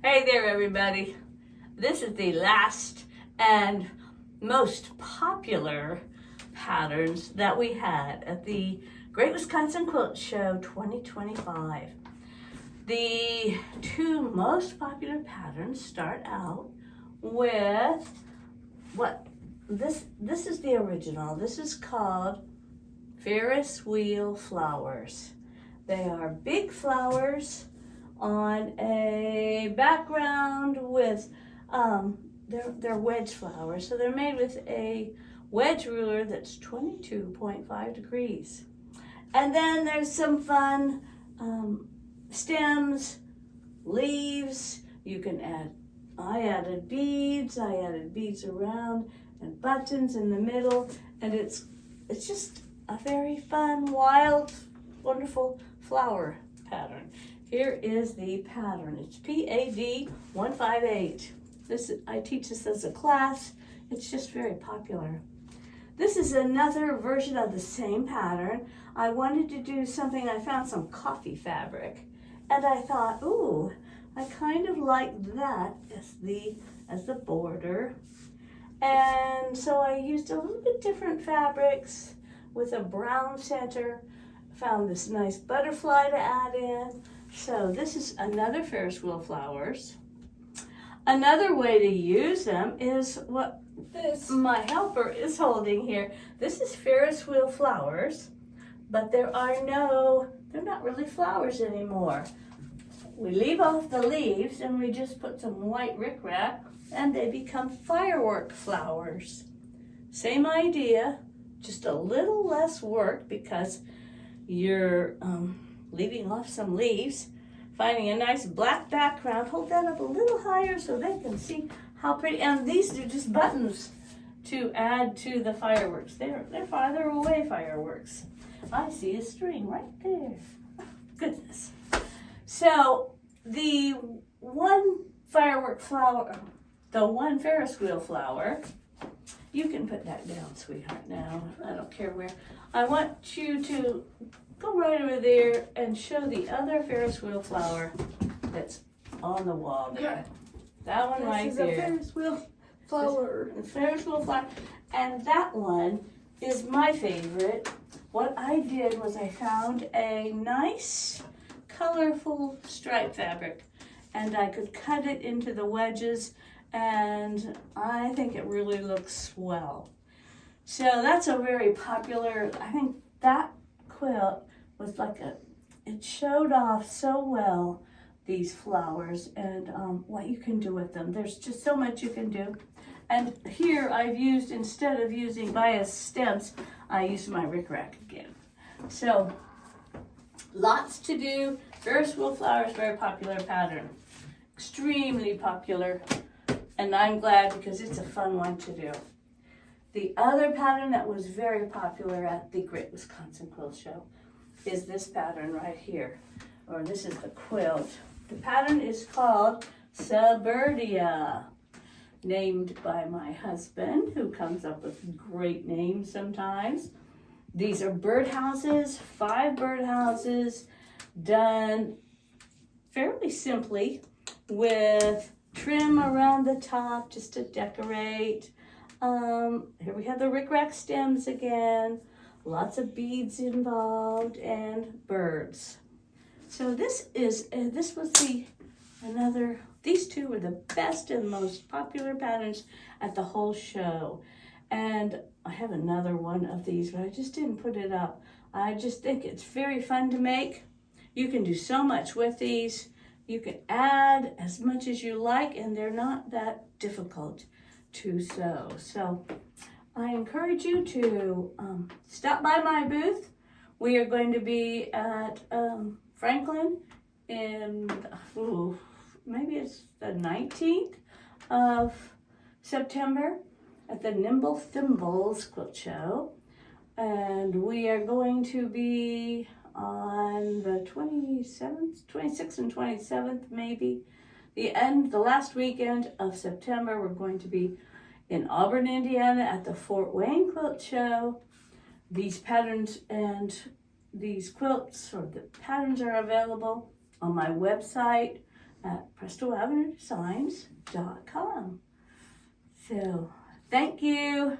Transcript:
Hey there, everybody. This is the last and most popular patterns that we had at the Great Wisconsin Quilt Show 2025. The two most popular patterns start out with this is the original. This is called Ferris wheel flowers. They are big flowers on a background with they're wedge flowers. So they're made with a wedge ruler that's 22.5 degrees. And then there's some fun stems, leaves. You can add, I added beads around and buttons in the middle, and it's just a very fun, wild, wonderful flower pattern. Here is the pattern. It's PAD 158. I teach this as a class. It's just very popular. This is another version of the same pattern. I wanted to do something, I found some coffee fabric, and I thought, ooh, I kind of like that as the border. And so I used a little bit different fabrics with a brown center. Found this nice butterfly to add in. So this is another Ferris wheel flowers. Another way to use them is what my helper is holding here. This is Ferris wheel flowers, but they're not really flowers anymore. We leave off the leaves and we just put some white rickrack and they become firework flowers. Same idea, just a little less work because you're leaving off some leaves, finding a nice black background. Hold that up a little higher so they can see how pretty. And these are just buttons to add to the fireworks. They're farther away fireworks. I see a string right there. Oh, goodness. So the one firework flower, the one Ferris wheel flower, you can put that down, sweetheart, now. I don't care where. I want you to go right over there and show the other Ferris wheel flower that's on the wall there. That one right there. This is a Ferris wheel flower. Ferris wheel flower. And that one is my favorite. What I did was I found a nice, colorful stripe fabric, and I could cut it into the wedges, and I think it really looks swell. So that's a very popular, I think that quilt was it showed off so well these flowers and what you can do with them. There's just so much you can do. And here I've used, instead of using bias stems, I used my rickrack again. So lots to do. Ferris wheel flowers, very popular pattern. Extremely popular. And I'm glad because it's a fun one to do. The other pattern that was very popular at the Great Wisconsin Quilt Show is this pattern right here, or this is the quilt. The pattern is called Suburbia, named by my husband, who comes up with great names sometimes. These are birdhouses, 5 birdhouses, done fairly simply with trim around the top just to decorate. Here we have the rickrack stems again, lots of beads involved, and birds. So these two were the best and most popular patterns at the whole show. And I have another one of these, but I just didn't put it up. I just think it's very fun to make. You can do so much with these. You can add as much as you like, and they're not that difficult to sew. So I encourage you to stop by my booth. We are going to be at Franklin in, maybe it's the 19th of September at the Nimble Thimbles Quilt Show. And we are going to be on the 27th, 26th and 27th maybe. The last weekend of September, we're going to be in Auburn, Indiana at the Fort Wayne Quilt Show. These patterns and these quilts, or the patterns, are available on my website. at prestoavenuedesigns.com. So, thank you.